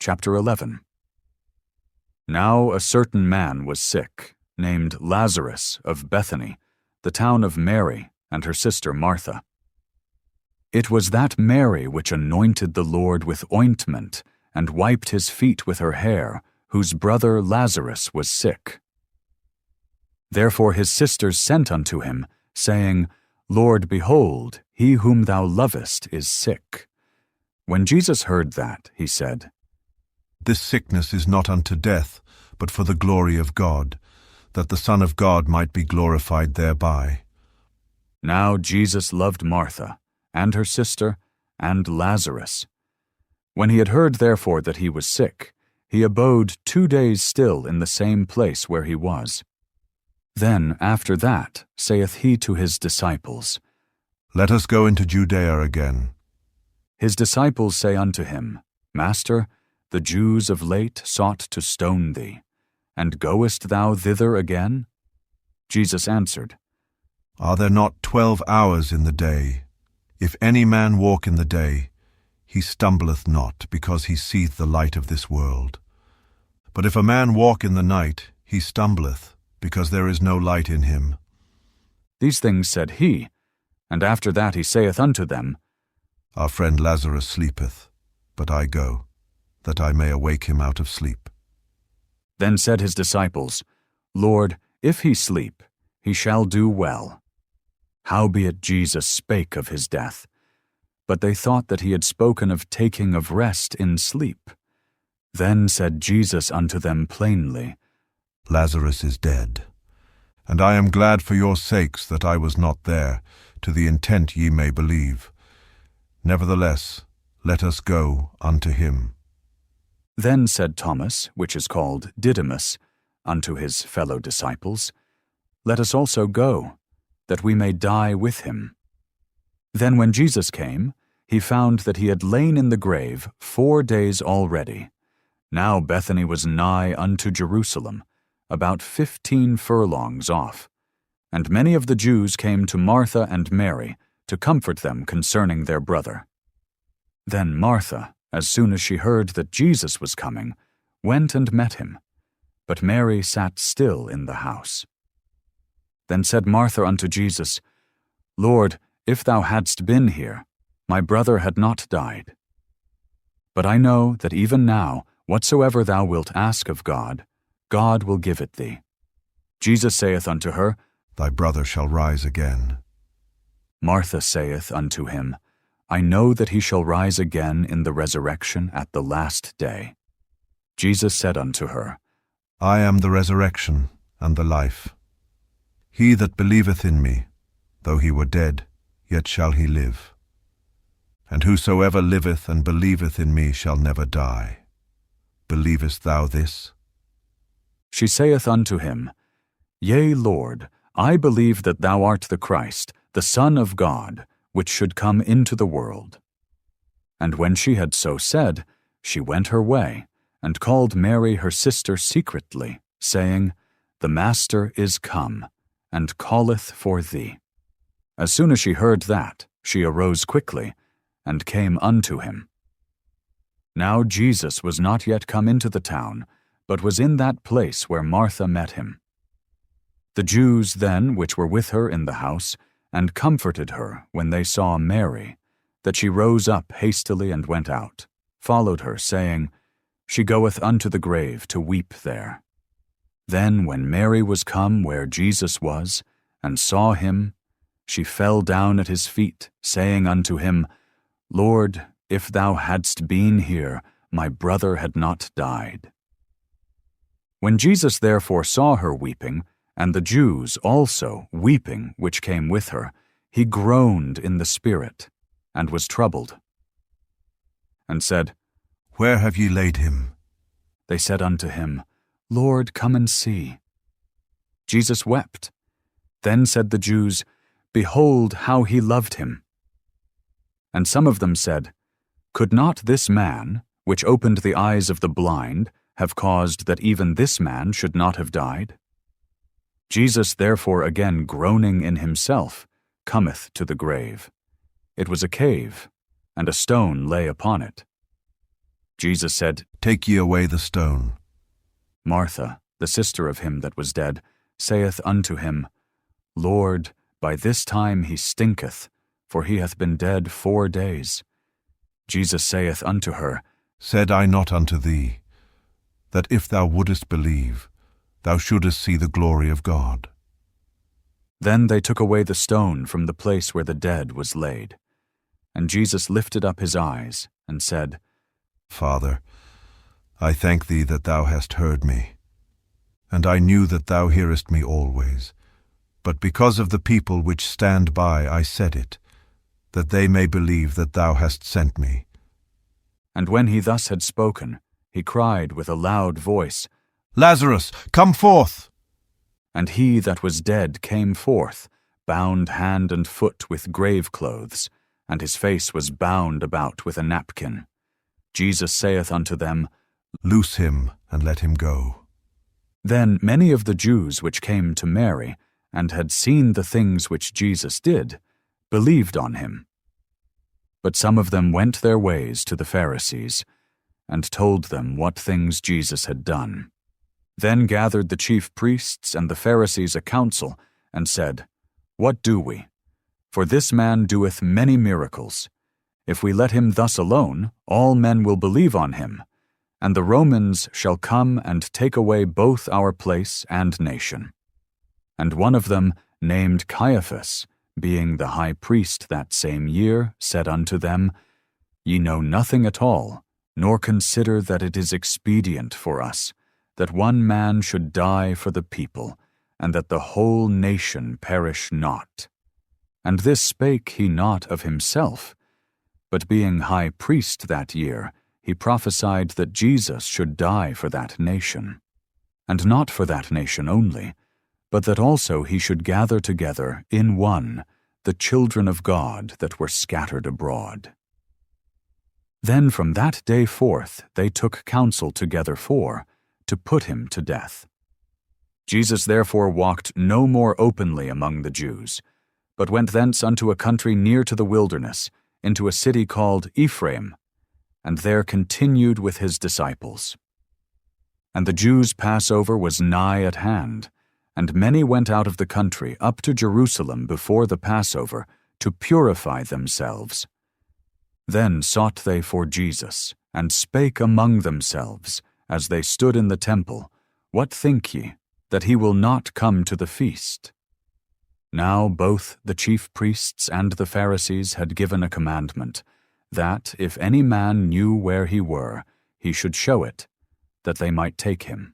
Chapter 11. Now a certain man was sick, named Lazarus of Bethany, the town of Mary and her sister Martha. It was that Mary which anointed the Lord with ointment and wiped his feet with her hair, whose brother Lazarus was sick. Therefore his sisters sent unto him, saying, Lord, behold, he whom thou lovest is sick. When Jesus heard that, he said, This sickness is not unto death, but for the glory of God, that the Son of God might be glorified thereby. Now Jesus loved Martha, and her sister, and Lazarus. When he had heard therefore that he was sick, he abode 2 days still in the same place where he was. Then after that saith he to his disciples, Let us go into Judea again. His disciples say unto him, Master, the Jews of late sought to stone thee, and goest thou thither again? Jesus answered, Are there not 12 hours in the day? If any man walk in the day, he stumbleth not, because he seeth the light of this world. But if a man walk in the night, he stumbleth, because there is no light in him. These things said he, and after that he saith unto them, Our friend Lazarus sleepeth, but I go, that I may awake him out of sleep. Then said his disciples, Lord, if he sleep, he shall do well. Howbeit Jesus spake of his death. But they thought that he had spoken of taking of rest in sleep. Then said Jesus unto them plainly, Lazarus is dead, and I am glad for your sakes that I was not there, to the intent ye may believe. Nevertheless, let us go unto him. Then said Thomas, which is called Didymus, unto his fellow disciples, Let us also go, that we may die with him. Then when Jesus came, he found that he had lain in the grave 4 days already. Now Bethany was nigh unto Jerusalem, about 15 furlongs off. And many of the Jews came to Martha and Mary to comfort them concerning their brother. Then Martha, as soon as she heard that Jesus was coming, went and met him. But Mary sat still in the house. Then said Martha unto Jesus, Lord, if thou hadst been here, my brother had not died. But I know that even now, whatsoever thou wilt ask of God, God will give it thee. Jesus saith unto her, Thy brother shall rise again. Martha saith unto him, I know that he shall rise again in the resurrection at the last day. Jesus said unto her, I am the resurrection and the life. He that believeth in me, though he were dead, yet shall he live. And whosoever liveth and believeth in me shall never die. Believest thou this? She saith unto him, Yea, Lord, I believe that thou art the Christ, the Son of God, which should come into the world. And when she had so said, she went her way, and called Mary her sister secretly, saying, The Master is come, and calleth for thee. As soon as she heard that, she arose quickly, and came unto him. Now Jesus was not yet come into the town, but was in that place where Martha met him. The Jews then which were with her in the house, and comforted her when they saw Mary, that she rose up hastily and went out, followed her, saying, She goeth unto the grave to weep there. Then when Mary was come where Jesus was, and saw him, she fell down at his feet, saying unto him, Lord, if thou hadst been here, my brother had not died. When Jesus therefore saw her weeping, and the Jews also weeping which came with her, he groaned in the spirit, and was troubled, and said, Where have ye laid him? They said unto him, Lord, come and see. Jesus wept. Then said the Jews, Behold how he loved him. And some of them said, Could not this man, which opened the eyes of the blind, have caused that even this man should not have died? Jesus therefore again groaning in himself, cometh to the grave. It was a cave, and a stone lay upon it. Jesus said, Take ye away the stone. Martha, the sister of him that was dead, saith unto him, Lord, by this time he stinketh, for he hath been dead 4 days. Jesus saith unto her, Said I not unto thee, that if thou wouldest believe, thou shouldest see the glory of God? Then they took away the stone from the place where the dead was laid. And Jesus lifted up his eyes, and said, Father, I thank thee that thou hast heard me. And I knew that thou hearest me always. But because of the people which stand by I said it, that they may believe that thou hast sent me. And when he thus had spoken, he cried with a loud voice, Lazarus, come forth! And he that was dead came forth, bound hand and foot with grave clothes, and his face was bound about with a napkin. Jesus saith unto them, Loose him, and let him go. Then many of the Jews which came to Mary, and had seen the things which Jesus did, believed on him. But some of them went their ways to the Pharisees, and told them what things Jesus had done. Then gathered the chief priests and the Pharisees a council, and said, What do we? For this man doeth many miracles. If we let him thus alone, all men will believe on him, and the Romans shall come and take away both our place and nation. And one of them, named Caiaphas, being the high priest that same year, said unto them, Ye know nothing at all, nor consider that it is expedient for us, that one man should die for the people, and that the whole nation perish not. And this spake he not of himself, but being high priest that year, he prophesied that Jesus should die for that nation. And not for that nation only, but that also he should gather together in one the children of God that were scattered abroad. Then from that day forth they took counsel together to put him to death. Jesus therefore walked no more openly among the Jews, but went thence unto a country near to the wilderness, into a city called Ephraim, and there continued with his disciples. And the Jews' Passover was nigh at hand, and many went out of the country up to Jerusalem before the Passover to purify themselves. Then sought they for Jesus, and spake among themselves, as they stood in the temple, What think ye, that he will not come to the feast? Now both the chief priests and the Pharisees had given a commandment, that if any man knew where he were, he should show it, that they might take him.